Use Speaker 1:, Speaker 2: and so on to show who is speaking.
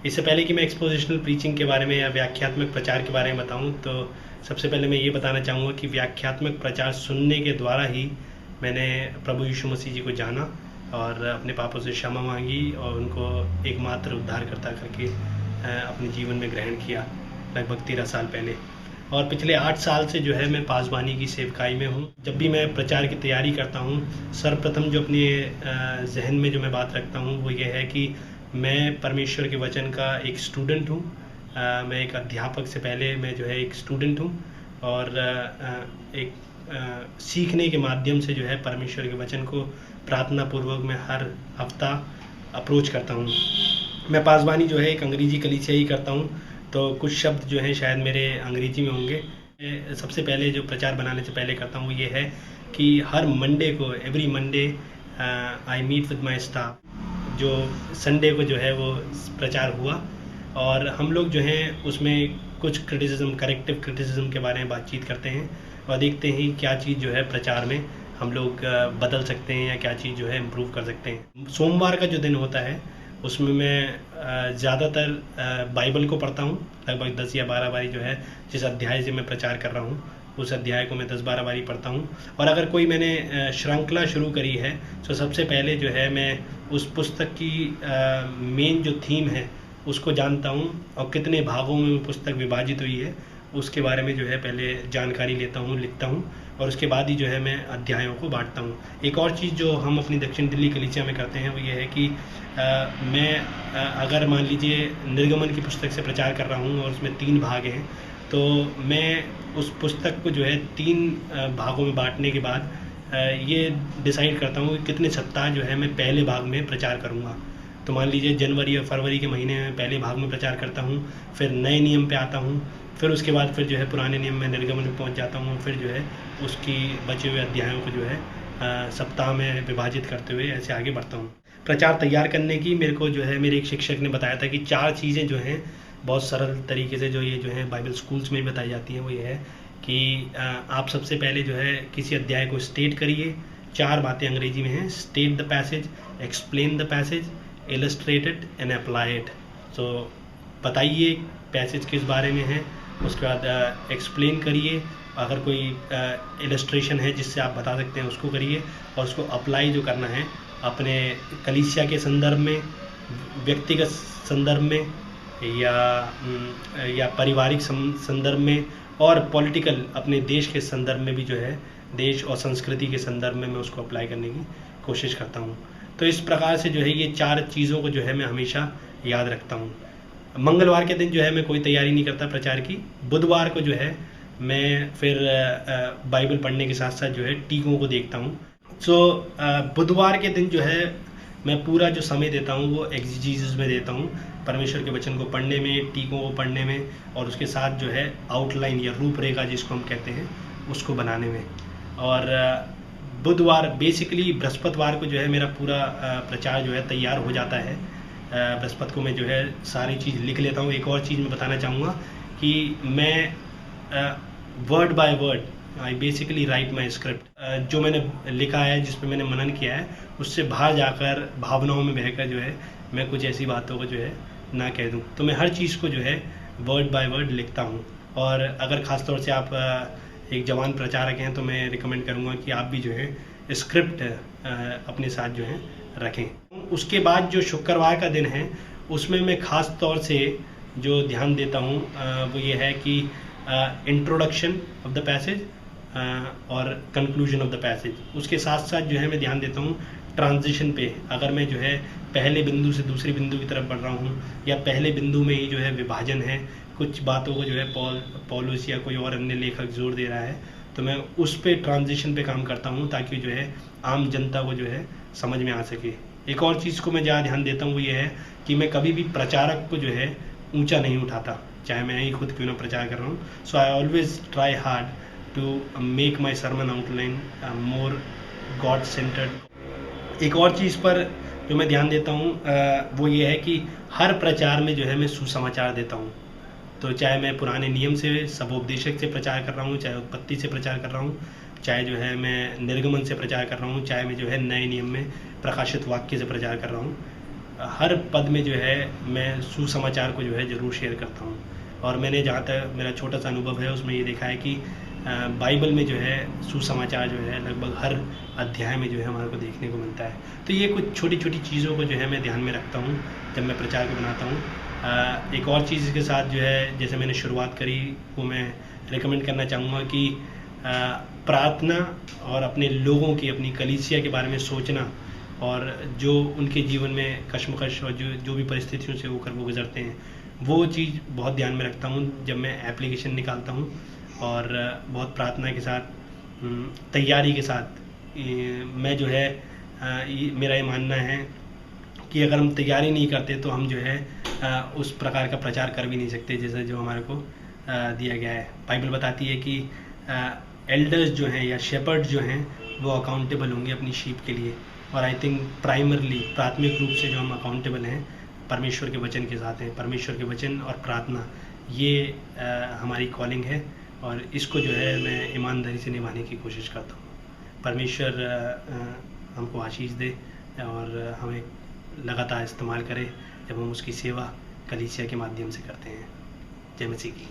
Speaker 1: इससे पहले कि मैं एक्सपोजिशनल प्रीचिंग के बारे में या व्याख्यात्मक प्रचार के बारे में बताऊं, तो सबसे पहले मैं ये बताना चाहूँगा कि व्याख्यात्मक प्रचार सुनने के द्वारा ही मैंने प्रभु यीशु मसीह जी को जाना और अपने पापों से क्षमा मांगी और उनको एकमात्र उद्धारकर्ता करके अपने जीवन में ग्रहण किया लगभग 13 साल पहले। और पिछले 8 साल से जो है मैं पासबानी की सेवकाई में हूँ। जब भी मैं प्रचार की तैयारी करता हूँ, सर्वप्रथम जो अपने जहन में जो मैं बात रखता हूँ वो ये है कि मैं परमेश्वर के वचन का एक स्टूडेंट हूँ। मैं एक अध्यापक से पहले मैं जो है एक स्टूडेंट हूँ और एक सीखने के माध्यम से जो है परमेश्वर के वचन को प्रार्थना पूर्वक मैं हर हफ्ता अप्रोच करता हूँ। मैं पासबानी जो है एक अंग्रेजी कलीसिया ही करता हूँ, तो कुछ शब्द जो हैं शायद मेरे अंग्रेजी में होंगे। सबसे पहले जो प्रचार बनाने से पहले करता हूँ वो ये है कि हर मंडे को, every Monday I meet with my staff. जो संडे को जो है वो प्रचार हुआ और हम लोग जो हैं उसमें कुछ क्रिटिसिज्म, करेक्टिव क्रिटिसिज्म के बारे में बातचीत करते हैं और देखते हैं क्या चीज़ जो है प्रचार में हम लोग बदल सकते हैं या क्या चीज़ जो है इम्प्रूव कर सकते हैं। सोमवार का जो दिन होता है उसमें मैं ज़्यादातर बाइबल को पढ़ता हूँ, लगभग 10 या 12 बारी जो है जिस अध्याय से मैं प्रचार कर रहा हूँ उस अध्याय को मैं 10-12 बारी पढ़ता हूँ। और अगर कोई मैंने श्रृंखला शुरू करी है तो सबसे पहले जो है मैं उस पुस्तक की मेन जो थीम है उसको जानता हूँ और कितने भागों में वो पुस्तक विभाजित हुई है उसके बारे में जो है पहले जानकारी लेता हूँ, लिखता हूँ और उसके बाद ही जो है मैं अध्यायों को बांटता हूँ। एक और चीज़ जो हम अपनी दक्षिण दिल्ली कलीसिया में करते हैं वो ये है कि मैं अगर मान लीजिए निर्गमन की पुस्तक से प्रचार कर रहा हूँ और उसमें 3 भाग हैं, तो मैं उस पुस्तक को जो है 3 भागों में बांटने के बाद ये डिसाइड करता हूँ कि कितने सप्ताह जो है मैं पहले भाग में प्रचार करूँगा। तो मान लीजिए जनवरी और फरवरी के महीने में पहले भाग में प्रचार करता हूँ, फिर नए नियम पे आता हूँ, फिर उसके बाद फिर जो है पुराने नियम में निर्गमन में पहुँच जाता हूँ, फिर जो है उसकी बचे हुए अध्यायों को जो है सप्ताह में विभाजित करते हुए ऐसे आगे बढ़ता हूँ। प्रचार तैयार करने की मेरे को जो है मेरे एक शिक्षक ने बताया था कि 4 चीज़ें जो हैं बहुत सरल तरीके से जो ये जो है बाइबल स्कूल्स में बताई जाती हैं। वो ये है कि आप सबसे पहले जो है किसी अध्याय को स्टेट करिए। 4 बातें अंग्रेजी में हैं, state the passage, explain the passage, illustrate it and apply it. तो बताइए पैसेज किस बारे में है, उसके बाद एक्सप्लेन करिए, अगर कोई इलस्ट्रेशन है जिससे आप बता सकते हैं उसको करिए और उसको अप्लाई जो करना है अपने कलीसिया के संदर्भ में, व्यक्तिगत संदर्भ में या पारिवारिक संदर्भ में और पॉलिटिकल अपने देश के संदर्भ में भी जो है, देश और संस्कृति के संदर्भ में मैं उसको अप्लाई करने की कोशिश करता हूँ। तो इस प्रकार से जो है ये 4 चीज़ों को जो है मैं हमेशा याद रखता हूँ। मंगलवार के दिन जो है मैं कोई तैयारी नहीं करता प्रचार की। बुधवार को जो है मैं फिर बाइबल पढ़ने के साथ साथ जो है टीकों को देखता हूँ। बुधवार के दिन जो है मैं पूरा जो समय देता हूँ वो एग्जीजीस में देता हूँ, परमेश्वर के वचन को पढ़ने में, टीकों को पढ़ने में और उसके साथ जो है आउटलाइन या रूपरेखा जिसको हम कहते हैं उसको बनाने में। और बुधवार बेसिकली बृहस्पतिवार को जो है मेरा पूरा प्रचार जो है तैयार हो जाता है। बृहस्पति को मैं जो है सारी चीज़ लिख लेता हूँ। एक और चीज़ मैं बताना चाहूँगा कि मैं word by word I basically right my script. जो मैंने लिखा है, जिस पे मैंने मनन किया है, उससे बाहर जाकर भावनाओं में बहकर जो है मैं कुछ ऐसी बातों को जो है ना कह दूँ। तो मैं हर चीज़ को जो है वर्ड बाय वर्ड लिखता हूँ। और अगर ख़ास तौर से आप एक जवान प्रचारक हैं तो मैं रिकमेंड करूँगा कि आप भी जो है स्क्रिप्ट अपने साथ जो है रखें। उसके बाद जो शुक्रवार का दिन है उसमें मैं ख़ास तौर से जो ध्यान देता हूँ वो ये है कि इंट्रोडक्शन ऑफ द पैसेज और कंक्लूजन ऑफ द पैसेज। उसके साथ साथ जो है मैं ध्यान देता हूँ ट्रांजिशन पे। अगर मैं जो है पहले बिंदु से दूसरे बिंदु की तरफ बढ़ रहा हूँ या पहले बिंदु में ही जो है विभाजन है, कुछ बातों को जो है पॉलुस या कोई और अन्य लेखक जोर दे रहा है, तो मैं उस पे ट्रांजिशन पे काम करता हूँ ताकि जो है आम जनता को जो है समझ में आ सके। एक और चीज़ को मैं ज़्यादा ध्यान देता हूँ वो ये है कि मैं कभी भी प्रचारक को जो है ऊंचा नहीं उठाता, चाहे मैं ही खुद क्यों ना प्रचार कर रहा हूँ। So I always try hard to make my sermon outline more God centred. एक और चीज़ पर जो मैं ध्यान देता हूँ वो ये है कि हर प्रचार में जो है मैं सुसमाचार देता हूँ। तो चाहे मैं पुराने नियम से, सबोपदेशक से प्रचार कर रहा हूँ, चाहे उत्पत्ति से प्रचार कर रहा हूँ, चाहे जो है मैं निर्गमन से प्रचार कर रहा हूँ, चाहे मैं जो है नए नियम में प्रकाशित वाक्य से प्रचार कर रहा हूँ, हर पद में जो है मैं सुसमाचार को जो है ज़रूर शेयर करता हूँ। और मैंने जहाँ तक मेरा छोटा सा अनुभव है उसमें ये देखा है कि बाइबल में जो है सुसमाचार जो है लगभग हर अध्याय में जो है हमारे को देखने को मिलता है। तो ये कुछ छोटी छोटी चीज़ों को जो है मैं ध्यान में रखता हूँ जब मैं प्रचार को बनाता हूँ। एक और चीज़ के साथ जो है जैसे मैंने शुरुआत करी वो मैं रिकमेंड करना चाहूँगा कि प्रार्थना और अपने लोगों की, अपनी कलीसिया के बारे में सोचना और जो उनके जीवन में कश्मकश और जो भी परिस्थितियों से होकर वो गुजरते हैं, वो चीज़ बहुत ध्यान में रखता हूँ जब मैं एप्लीकेशन निकालता हूँ। और बहुत प्रार्थना के साथ, तैयारी के साथ मैं जो है मेरा ये मानना है कि अगर हम तैयारी नहीं करते तो हम जो है उस प्रकार का प्रचार कर भी नहीं सकते जैसे जो हमारे को दिया गया है। बाइबल बताती है कि एल्डर्स जो हैं या शेपर्ड जो हैं वो अकाउंटेबल होंगे अपनी शीप के लिए। और आई थिंक प्राइमरली, प्राथमिक रूप से जो हम अकाउंटेबल हैं परमेश्वर के वचन के साथ हैं। परमेश्वर के वचन और प्रार्थना ये हमारी कॉलिंग है और इसको जो है मैं ईमानदारी से निभाने की कोशिश करता हूँ। परमेश्वर हमको आशीष दे और हमें लगातार इस्तेमाल करे जब हम उसकी सेवा कलीसिया के माध्यम से करते हैं। जय मसीह की।